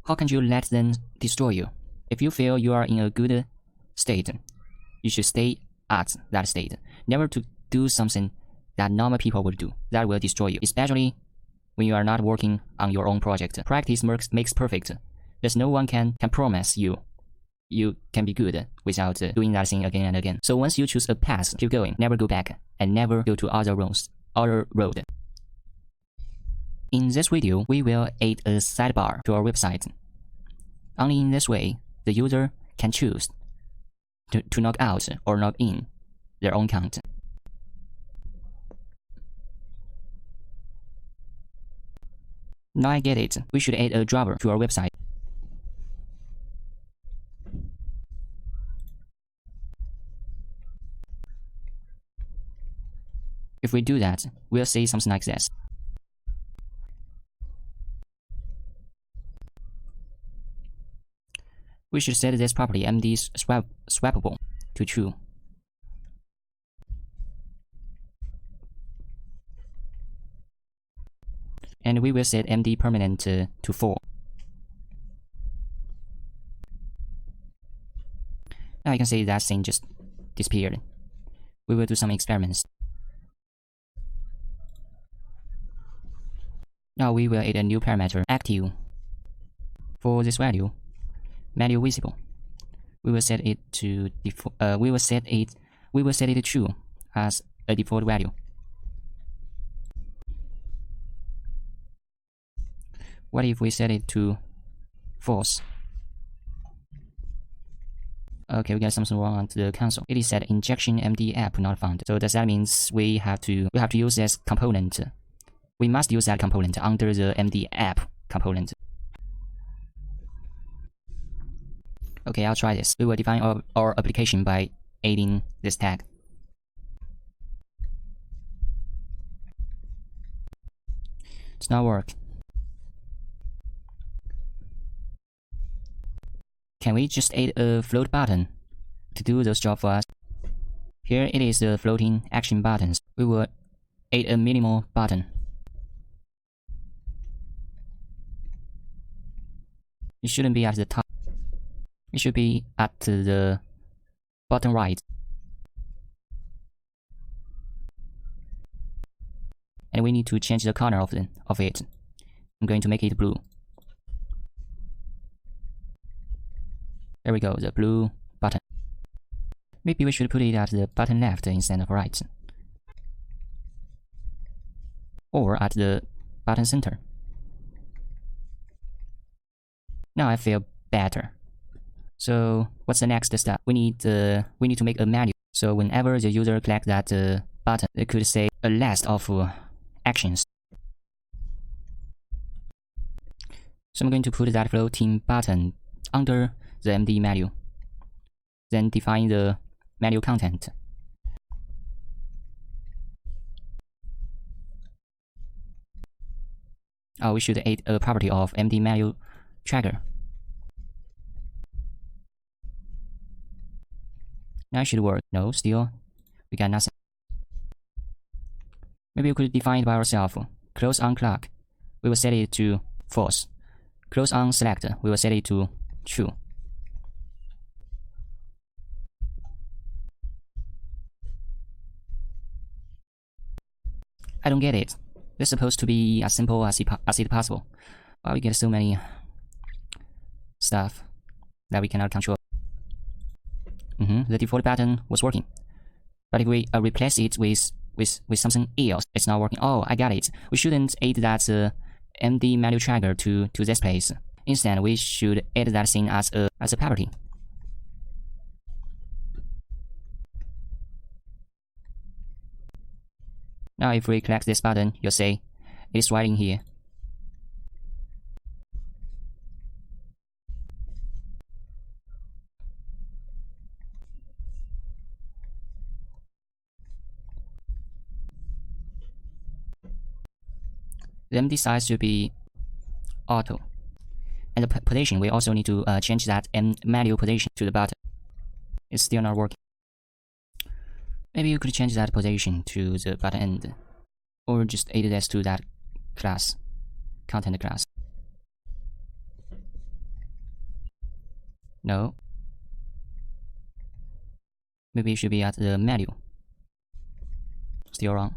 How can you let them destroy you? If you feel you are in a good state, you should stay at that state. Never to do something that normal people would do that will destroy you, especially when you are not working on your own project. Practice makes perfect. There's no one can promise you can be good without doing that thing again and again. So once you choose a path, keep going, never go back, and never go to other road. In this video, we will add a sidebar to our website. Only in this way, the user can choose to log out or log in their own account. Now I get it. We should add a driver to our website. If we do that, we'll see something like this. We should set this property MD swappable to true. And we will set MD permanent to 4. Now you can see that thing just disappeared. We will do some experiments. Now we will add a new parameter, active. For this value, manual visible. We will set it to we will set it to true as a default value. What if we set it to false? Okay, we got something wrong on the console. It is set injection MD app not found. So does that mean we have to use this component? We must use that component under the MD app component. Okay, I'll try this. We will define our application by adding this tag. It's not work. Can we just add a float button to do this job for us? Here it is the floating action buttons. We will add a minimal button. It shouldn't be at the top. It should be at the bottom right. And we need to change the color of it. I'm going to make it blue. There we go, the blue button. Maybe we should put it at the bottom left instead of right. Or at the bottom center. Now I feel better. So what's the next step? We need to make a menu. So whenever the user clicks that button, it could say a list of actions. So I'm going to put that floating button under the MD menu. Then define the menu content. We should add a property of MD menu tracker. Now it should work. No, still, we got nothing. Maybe we could define it by ourselves. Close on clock, we will set it to false. Close on select, we will set it to true. I don't get it. It's supposed to be as simple as it possible. We get so many stuff that we cannot control. The default button was working, but if we replace it with something else, it's not working. Oh, I got it. We shouldn't add that MD menu tracker to this place. Instead, we should add that thing as a property. Now, if we click this button, you'll see it is right in here. The MD size should be auto. And the position, we also need to change that manual position to the button. It's still not working. Maybe you could change that position to the button end. Or just add this to that class, content class. No. Maybe it should be at the menu. Still wrong.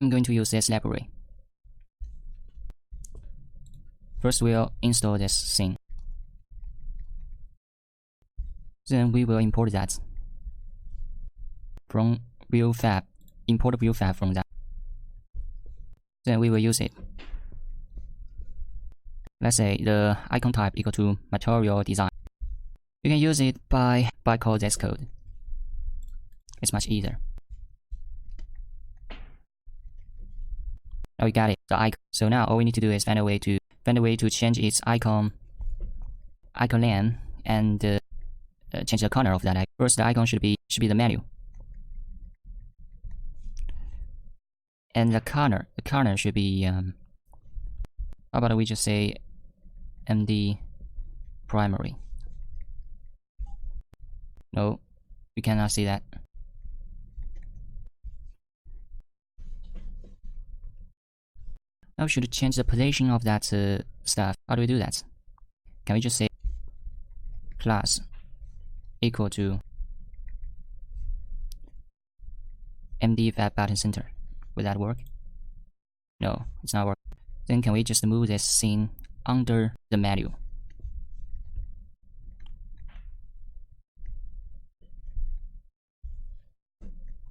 I'm going to use this library. First, we'll install this thing. Then we will import that from viewFab. Import viewFab from that. Then we will use it. Let's say the icon type equal to material design. You can use it by code this code. It's much easier. Now we got it, the icon. So now all we need to do is find a way to change its icon name and change the corner of that icon. First, the icon should be the menu, and the corner should be how about we just say MD primary. No, we cannot see that. Now we should change the position of that stuff. How do we do that? Can we just say class equal to MD fab button center? Will that work? No, it's not working. Then can we just move this thing under the menu?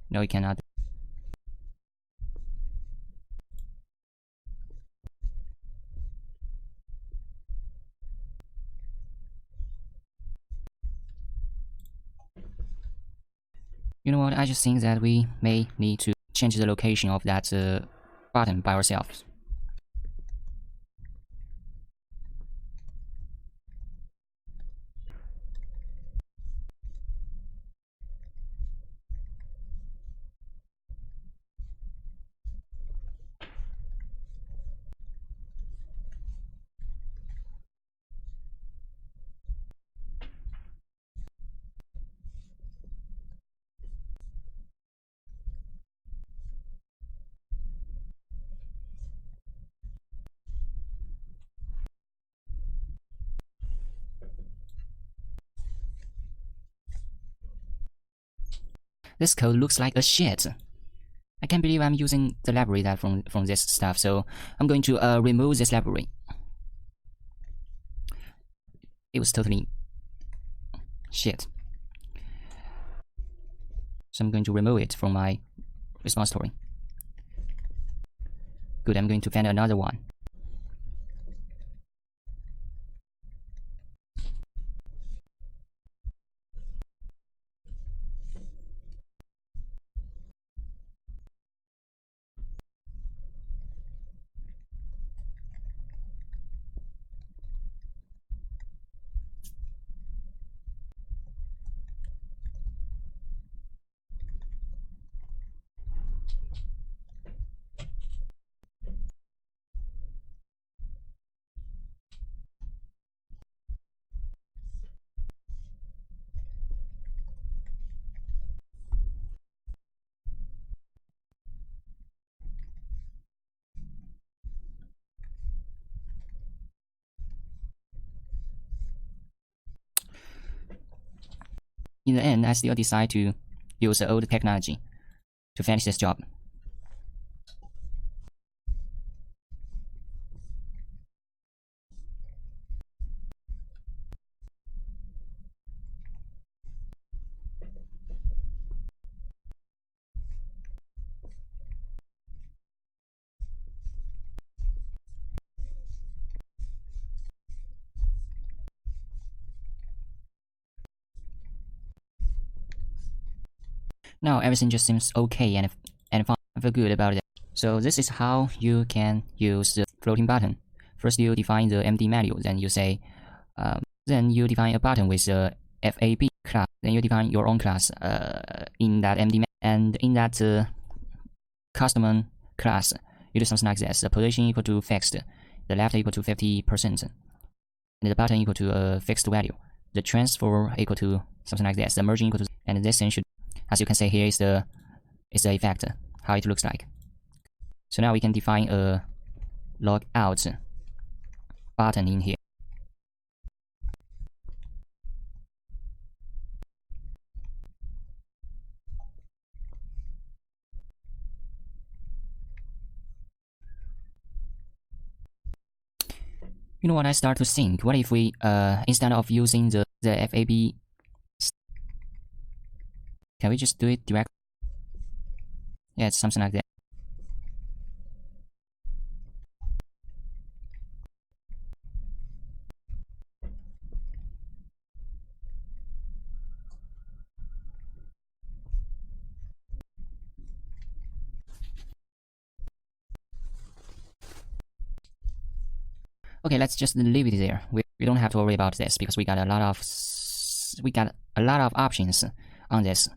No, we cannot. You know what, I just think that we may need to change the location of that button by ourselves. This code looks like a shit. I can't believe I'm using the library that from this stuff, so I'm going to remove this library. It was totally shit. So I'm going to remove it from my repository. Good, I'm going to find another one. In the end, I still decide to use the old technology to finish this job. Now everything just seems okay and fine. I feel good about it. So this is how you can use the floating button. First you define the MD menu, then you say, then you define a button with a FAB class. Then you define your own class in that MD menu, and in that custom class, you do something like this: the position equal to fixed, the left equal to 50%, and the button equal to a fixed value. The transfer equal to something like this. The merging equal to, and this thing should, as you can see here, is the effect, how it looks like. So now we can define a log out button in here. You know what? I start to think. What if we, instead of using the FAB, can we just do it directly? Yeah, it's something like that. Okay, let's just leave it there. We don't have to worry about this because we got a lot of options on this.